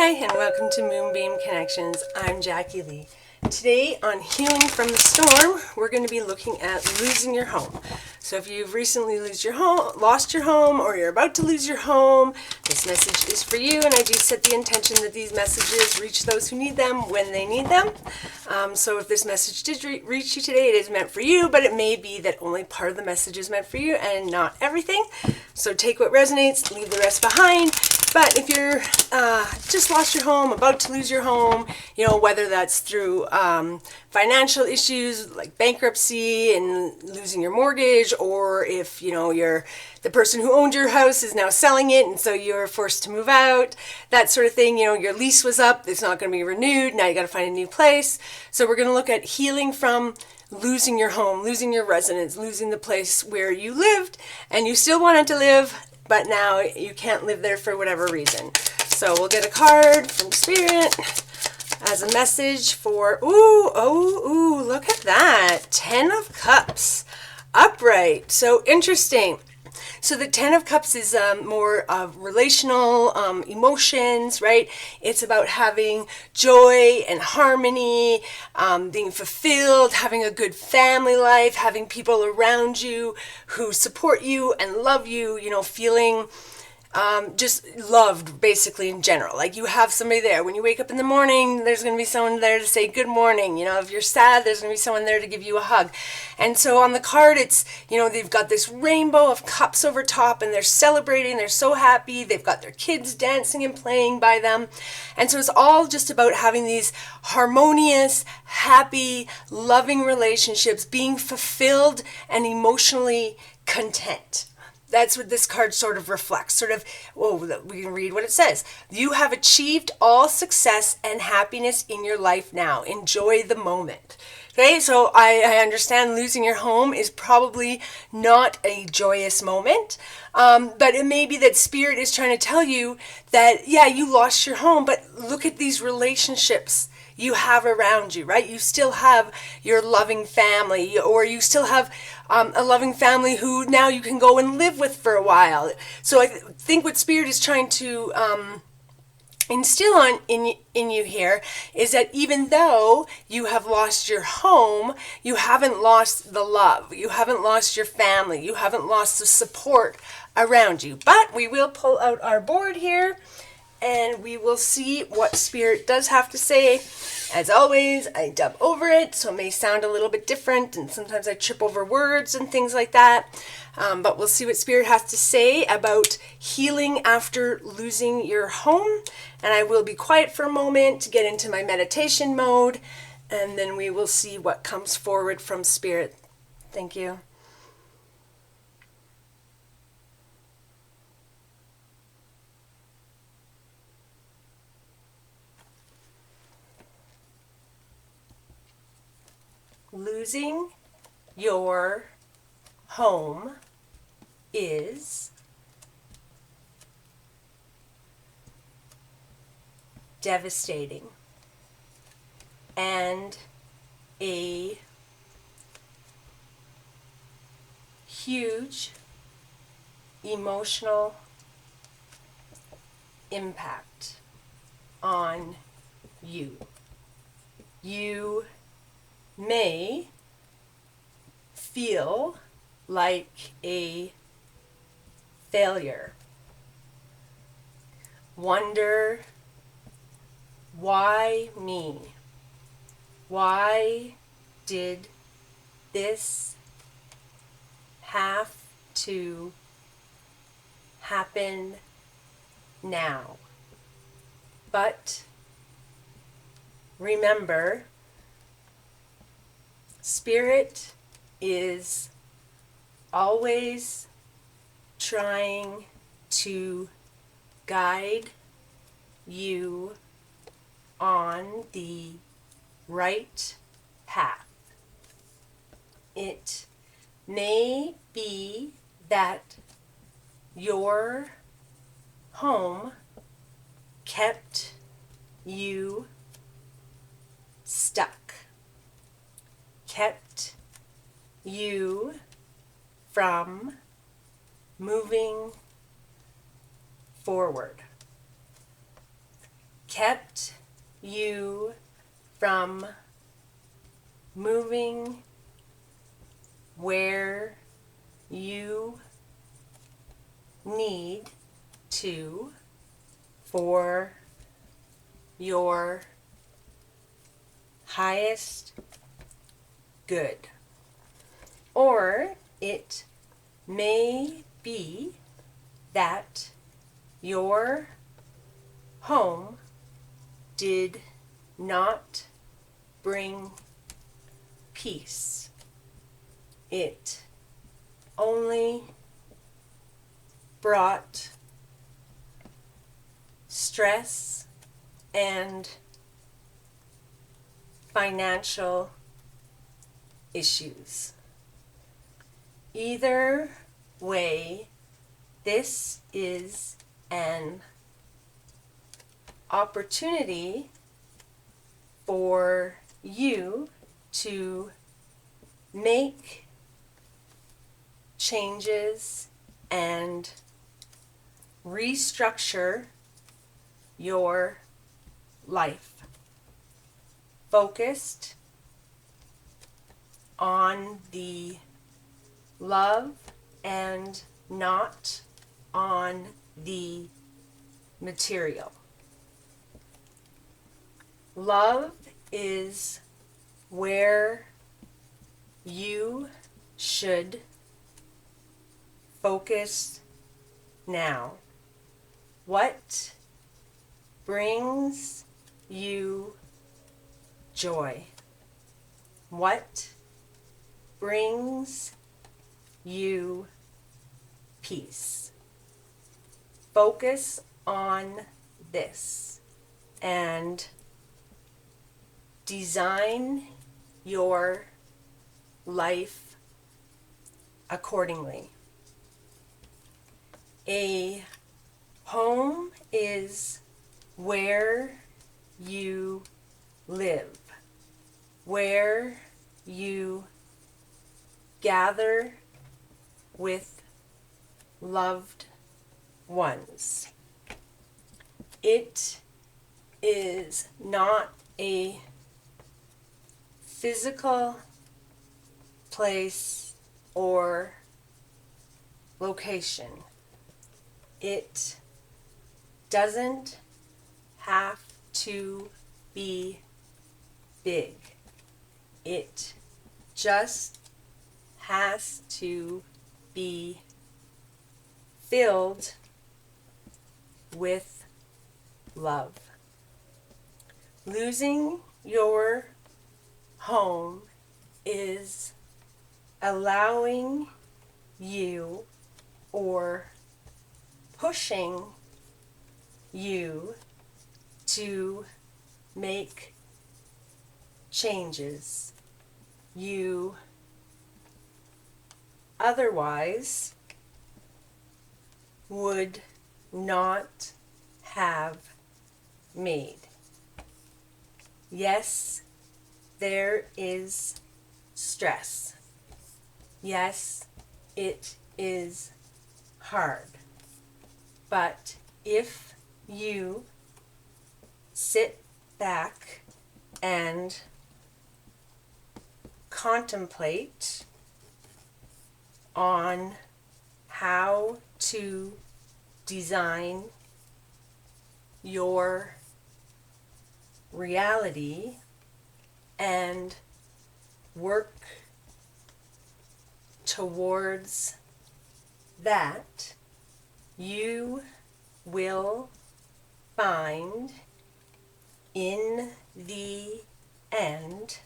Hi, and welcome to Moonbeam Connections. I'm Jacqui-Leigh. Today on Healing from the Storm, we're going to be looking at losing your home. So if you've recently lost your home, or you're about to lose your home, this message is for you, and I do set the intention that these messages reach those who need them when they need them. So if this message did reach you today, it is meant for you, but it may be that only part of the message is meant for you and not everything. So take what resonates, leave the rest behind. But if you're just lost your home, about to lose your home, whether that's through financial issues like bankruptcy and losing your mortgage, or if you're the person who owned your house is now selling it and so you're forced to move out, that sort of thing. Your lease was up, it's not going to be renewed, now you got to find a new place. So we're going to look at healing from losing your home, losing your residence, losing the place where you lived and you still wanted to live, but now you can't live there for whatever reason. So we'll get a card from Spirit as a message for, look at that. 10 of Cups, upright. So interesting. So the 10 of Cups is more of relational emotions, right? It's about having joy and harmony, being fulfilled, having a good family life, having people around you who support you and love you, feeling just loved basically in general. Like you have somebody there. When you wake up in the morning, there's going to be someone there to say good morning. If you're sad, there's going to be someone there to give you a hug. And so on the card, it's, they've got this rainbow of cups over top and they're celebrating. They're so happy. They've got their kids dancing and playing by them. And so it's all just about having these harmonious, happy, loving relationships, being fulfilled and emotionally content. That's what this card sort of reflects. We can read what it says. You have achieved all success and happiness in your life now. Enjoy the moment. Okay, so I understand losing your home is probably not a joyous moment, but it may be that Spirit is trying to tell you that, yeah, you lost your home, but look at these relationships you have around you, right? You still have your loving family, or you still have a loving family who now you can go and live with for a while. So I think what Spirit is trying to instill in you here is that even though you have lost your home, you haven't lost the love, you haven't lost your family, you haven't lost the support around you. But we will pull out our board here and we will see what Spirit does have to say. As always, I dub over it, so it may sound a little bit different, and sometimes I trip over words and things like that. But we'll see what Spirit has to say about healing after losing your home. And I will be quiet for a moment to get into my meditation mode, and then we will see what comes forward from Spirit. Thank you. Losing your home is devastating and a huge emotional impact on you. You may feel like a failure. Wonder, why me? Why did this have to happen now? But remember, Spirit is always trying to guide you on the right path. It may be that your home kept you stuck, kept you from moving forward, kept you from moving where you need to for your highest good. Or it may be that your home did not bring peace. It only brought stress and financial issues. Either way, this is an opportunity for you to make changes and restructure your life, focused on the love and not on the material. Love is where you should focus now. What brings you joy? What brings you peace? Focus on this and design your life accordingly. A home is where you live, where you gather with loved ones. It is not a physical place or location. It doesn't have to be big. It just has to be filled with love. Losing your home is allowing you or pushing you to make changes you otherwise would not have made. Yes, there is stress. Yes, it is hard. But if you sit back and contemplate on how to design your reality and work towards that, you will find in the end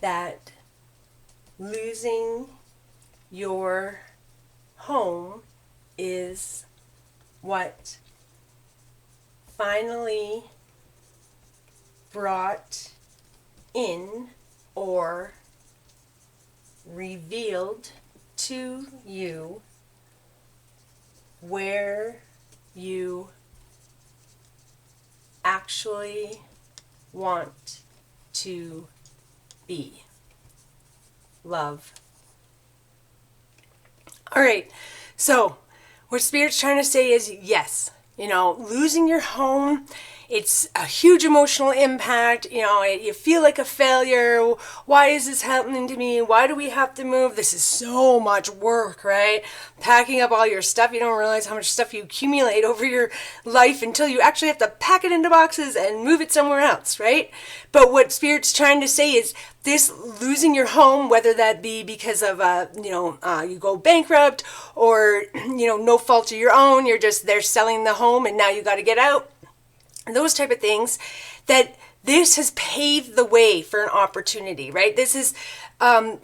that losing your home is what finally brought in or revealed to you where you actually want to be. Love. All right, so what Spirit's trying to say is yes, losing your home It's a huge emotional impact. You feel like a failure. Why is this happening to me? Why do we have to move? This is so much work, right? Packing up all your stuff. You don't realize how much stuff you accumulate over your life until you actually have to pack it into boxes and move it somewhere else, right? But what Spirit's trying to say is this losing your home, whether that be because of, you go bankrupt or, no fault of your own, they're selling the home and now you got to get out. Those type of things, that this has paved the way for an opportunity, right? This has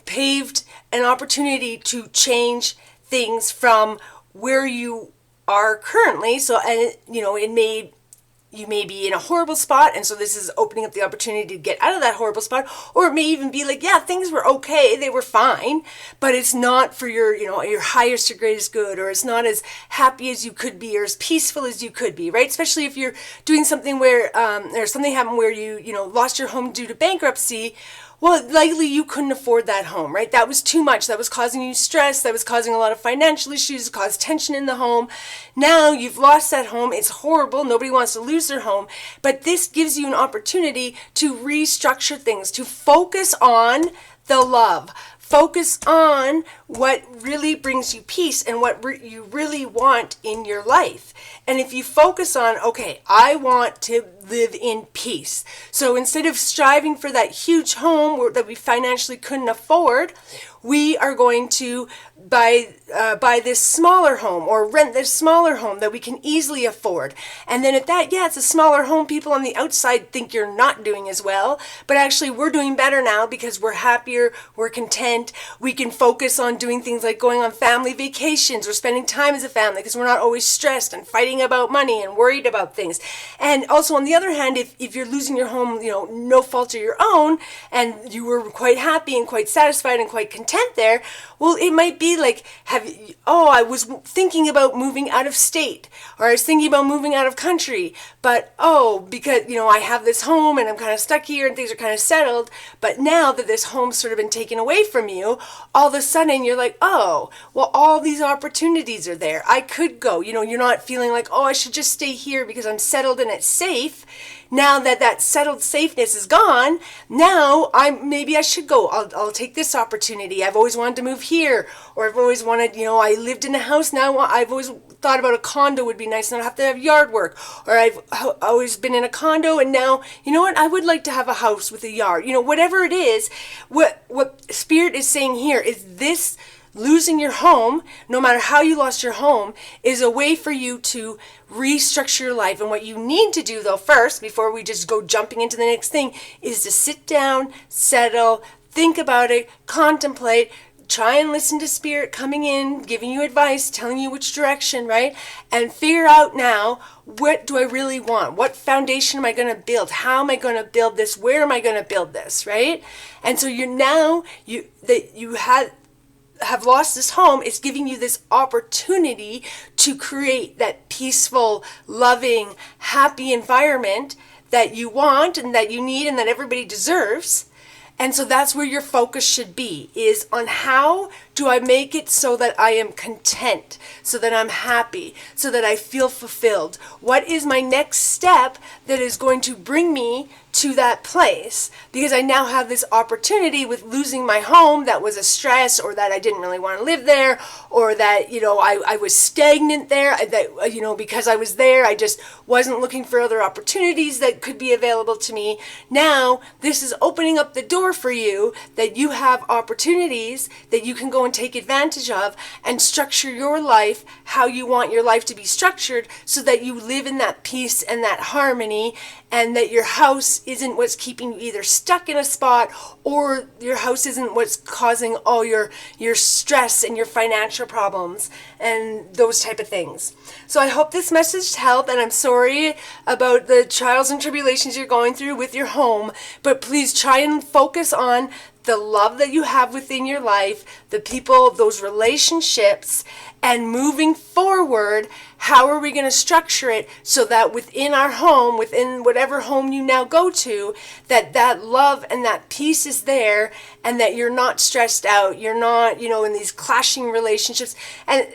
paved an opportunity to change things from where you are currently. So, and you may be in a horrible spot, and so this is opening up the opportunity to get out of that horrible spot. Or it may even be like, yeah, things were okay, they were fine, but it's not for your highest or greatest good, or it's not as happy as you could be, or as peaceful as you could be, right? Especially if you're doing something where or something happened where you lost your home due to bankruptcy. Well, likely you couldn't afford that home, right? That was too much. That was causing you stress. That was causing a lot of financial issues, caused tension in the home. Now you've lost that home. It's horrible. Nobody wants to lose their home. But this gives you an opportunity to restructure things, to focus on the love. Focus on what really brings you peace and what you really want in your life. And if you focus on, okay, I want to live in peace. So instead of striving for that huge home that we financially couldn't afford, we are going to buy this smaller home or rent this smaller home that we can easily afford. And then at that, yeah, it's a smaller home. People on the outside think you're not doing as well, but actually we're doing better now because we're happier, we're content. We can focus on doing things like going on family vacations or spending time as a family because we're not always stressed and fighting about money and worried about things. And also on the other hand, if you're losing your home, no fault of your own, and you were quite happy and quite satisfied and quite content there, well, it might be like, I was thinking about moving out of state, or I was thinking about moving out of country, but because, I have this home and I'm kind of stuck here and things are kind of settled, but now that this home's sort of been taken away from you, all of a sudden you're like, well, all these opportunities are there. I could go, you're not feeling like, I should just stay here because I'm settled and it's safe. Now that settled safeness is gone, now maybe I should go. I'll take this opportunity. I've always wanted to move here, or I've always wanted, I lived in a house. Now I've always thought about a condo would be nice, and I don't have to have yard work. Or I've always been in a condo, and now, I would like to have a house with a yard. Whatever it is, what Spirit is saying here is this. Losing your home, no matter how you lost your home, is a way for you to restructure your life. And what you need to do, though, first, before we just go jumping into the next thing, is to sit down, settle, think about it, contemplate, try and listen to Spirit coming in, giving you advice, telling you which direction, right? And figure out now, what do I really want? What foundation am I going to build? How am I going to build this? Where am I going to build this, right? And so you have lost this home, it's giving you this opportunity to create that peaceful, loving, happy environment that you want and that you need and that everybody deserves. And so that's where your focus should be, is on how do I make it so that I am content, so that I'm happy, so that I feel fulfilled? What is my next step that is going to bring me to that place? Because I now have this opportunity with losing my home that was a stress, or that I didn't really want to live there, or that, I was stagnant there, that, because I was there, I just wasn't looking for other opportunities that could be available to me. Now, this is opening up the door for you, that you have opportunities that you can go and take advantage of and structure your life how you want your life to be structured, so that you live in that peace and that harmony, and that your house isn't what's keeping you either stuck in a spot, or your house isn't what's causing all your stress and your financial problems and those type of things. So I hope this message helped, and I'm sorry about the trials and tribulations you're going through with your home, but please try and focus on the love that you have within your life, the people, those relationships, and moving forward forward, how are we going to structure it so that within our home, within whatever home you now go to, that love and that peace is there, and that you're not stressed out, you're not, in these clashing relationships. And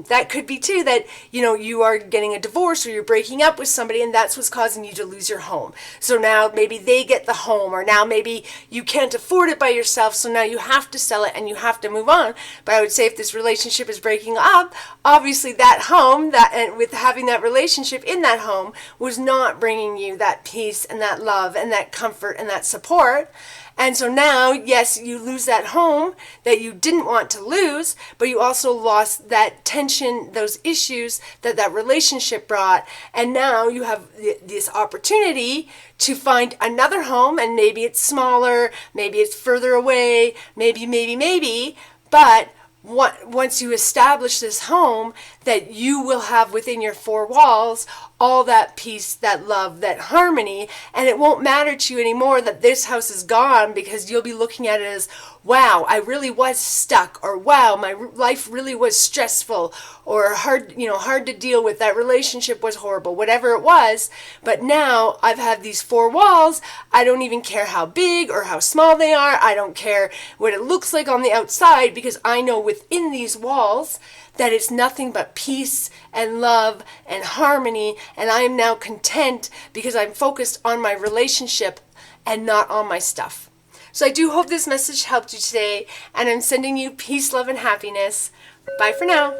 that could be too that, you are getting a divorce or you're breaking up with somebody, and that's what's causing you to lose your home. So now maybe they get the home, or now maybe you can't afford it by yourself, so now you have to sell it and you have to move on. But I would say if this relationship is breaking up, obviously that home, and with having that relationship in that home, was not bringing you that peace and that love and that comfort and that support. And so now, yes, you lose that home that you didn't want to lose, but you also lost that tension, those issues that relationship brought. And now you have this opportunity to find another home, and maybe it's smaller, maybe it's further away, maybe, but once you establish this home, that you will have within your four walls all that peace, that love, that harmony, and it won't matter to you anymore that this house is gone, because you'll be looking at it as, wow, I really was stuck, or wow, my life really was stressful, or hard to deal with, that relationship was horrible, whatever it was. But now I've had these four walls. I don't even care how big or how small they are. I don't care what it looks like on the outside, because I know within these walls that it's nothing but peace and love and harmony, and I am now content because I'm focused on my relationship and not on my stuff. So I do hope this message helped you today, and I'm sending you peace, love, and happiness. Bye for now.